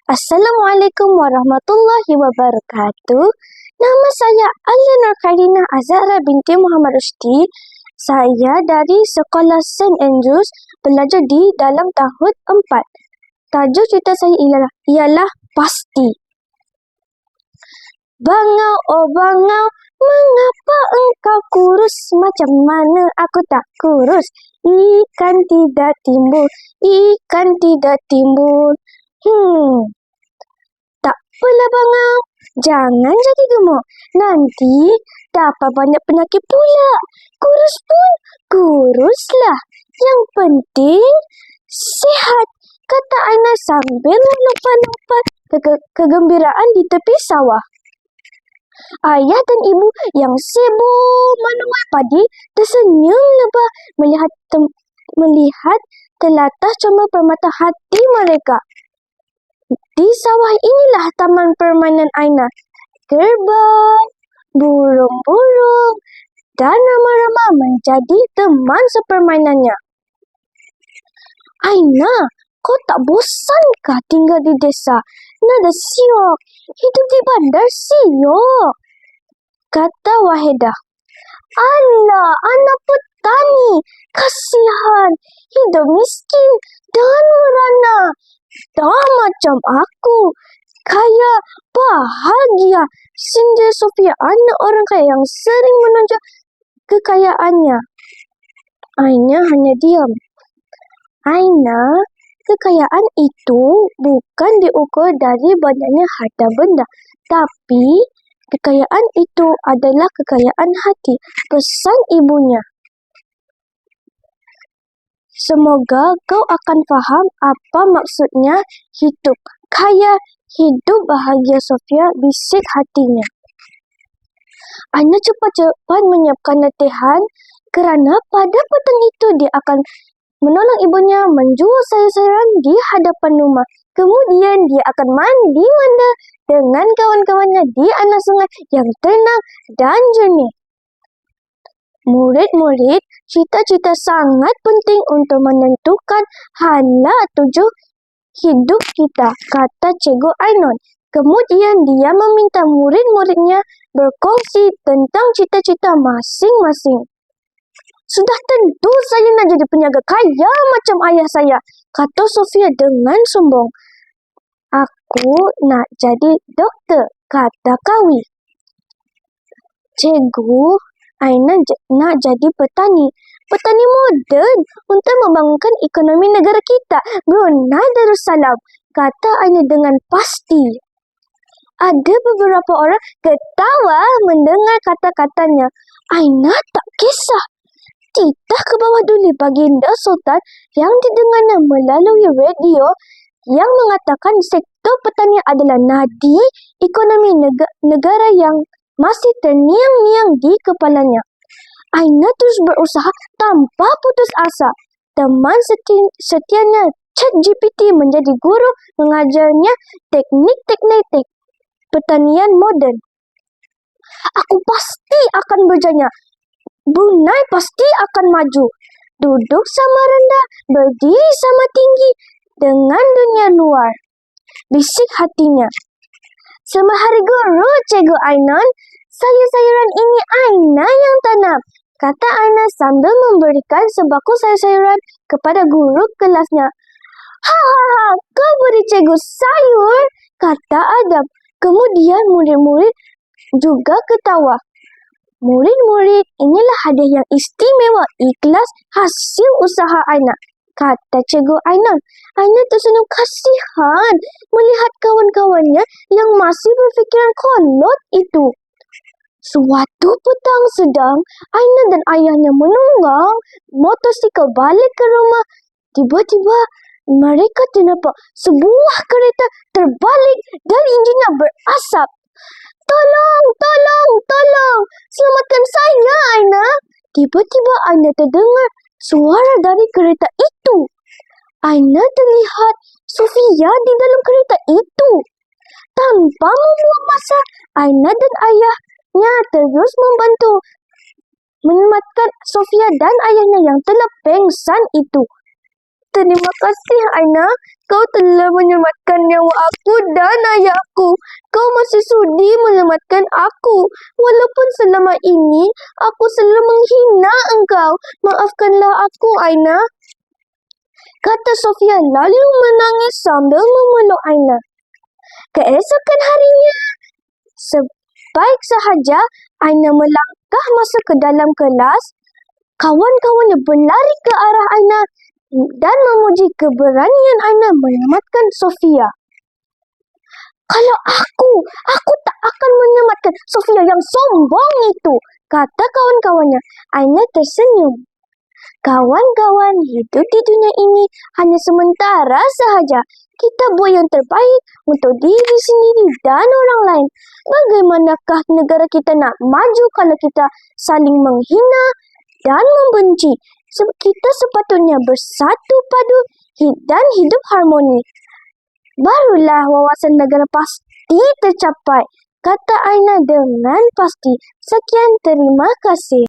Assalamualaikum warahmatullahi wabarakatuh. Nama saya Alia Nur Khairina Azhara binti Muhammad Rusdi. Saya dari Sekolah St. Andrews belajar di dalam tahun 4. Tajuk cerita saya ialah Pasti. Bangau, oh bangau, mengapa engkau kurus? Macam mana aku tak kurus? Ikan tidak timbul, ikan tidak timbul. Tak apalah bangau, jangan jadi gemuk. Nanti dapat banyak penyakit pula. Kurus pun kuruslah. Yang penting sihat, kata Aina sambil melompat-lompat kegembiraan di tepi sawah. Ayah dan ibu yang sibuk menuai padi tersenyum lebah melihat telatah comel permata hati mereka. Di sawah inilah taman permainan Aina. Kerbau, burung-burung, dan rama-rama menjadi teman sepermainannya. Aina, kau tak bosankah tinggal di desa? Nada siok, hidup di bandar siok, kata Wahidah. Alah, anak petani, kasihan, hidup miskin dan merana. Tak macam aku, kaya, bahagia. Sindir Sofia, anak orang kaya yang sering menunjuk kekayaannya. Aina hanya diam. Aina, kekayaan itu bukan diukur dari banyaknya harta benda, tapi kekayaan itu adalah kekayaan hati, pesan ibunya. Semoga kau akan faham apa maksudnya hidup kaya, hidup bahagia, Sofia, bisik hatinya. Aina cepat-cepat menyiapkan latihan kerana pada petang itu dia akan menolong ibunya menjual sayur-sayuran di hadapan rumah. Kemudian dia akan mandi-manda dengan kawan-kawannya di anak sungai yang tenang dan jernih. Murid-murid, cita-cita sangat penting untuk menentukan hala tujuh hidup kita, kata Cikgu Ainon. Kemudian dia meminta murid-muridnya berkongsi tentang cita-cita masing-masing. Sudah tentu saya nak jadi peniaga kaya macam ayah saya, kata Sofia dengan sombong. Aku nak jadi doktor, kata Kawi. Cikgu, Aina nak jadi petani moden untuk membangunkan ekonomi negara kita, Brunei Darussalam, kata Aina dengan pasti. Ada beberapa orang ketawa mendengar kata-katanya. Aina tak kisah. Titah ke bawah duli baginda Sultan yang didengarnya melalui radio yang mengatakan sektor pertanian adalah nadi ekonomi negara yang masih terniang-niang di kepalanya. Aina terus berusaha tanpa putus asa. Teman setianya ChatGPT menjadi guru mengajarnya teknik-teknik pertanian moden. Aku pasti akan berjaya. Brunei pasti akan maju. Duduk sama rendah, berdiri sama tinggi dengan dunia luar, bisik hatinya. Semahari guru, Cikgu Ainon, sayur-sayuran ini Aina yang tanam, kata Aina sambil memberikan sebakul sayur-sayuran kepada guru kelasnya. Ha, kau beri cikgu sayur, kata Adam. Kemudian murid-murid juga ketawa. Murid-murid, inilah hadiah yang istimewa, ikhlas hasil usaha Aina, kata Cikgu Ainon. Aina tersenyum kasihan melihat kawan-kawannya yang masih berfikiran kolot itu. Suatu petang sedang, Aina dan ayahnya menunggang motosikal balik ke rumah. Tiba-tiba mereka ternampak sebuah kereta terbalik dan enjinnya berasap. Tolong, tolong, tolong, selamatkan saya, Aina. Tiba-tiba Aina terdengar suara dari kereta itu. Aina terlihat Sofia di dalam kereta itu. Tanpa membuang masa, Aina dan ayahnya terus membantu menyelamatkan Sofia dan ayahnya yang telah pengsan itu. Terima kasih, Aina. kau telah menyelamatkan nyawa aku dan ayahku. Kau masih sudi menyelamatkan aku. Walaupun selama ini aku selalu menghina engkau. Maafkanlah aku, Aina, kata Sofia lalu menangis sambil memeluk Aina. Keesokan harinya, sebaik sahaja Aina melangkah masuk ke dalam kelas, kawan-kawannya berlari ke arah Aina dan memuji keberanian Aina menyelamatkan Sofia. Kalau aku tak akan menyelamatkan Sofia yang sombong itu, kata kawan-kawannya. Aina tersenyum. Kawan-kawan, hidup di dunia ini hanya sementara sahaja. Kita buat yang terbaik untuk diri sendiri dan orang lain. Bagaimanakah negara kita nak maju kalau kita saling menghina dan membenci? Kita sepatutnya bersatu padu dan hidup harmoni. Barulah wawasan negara pasti tercapai, kata Aina dengan pasti. Sekian, terima kasih.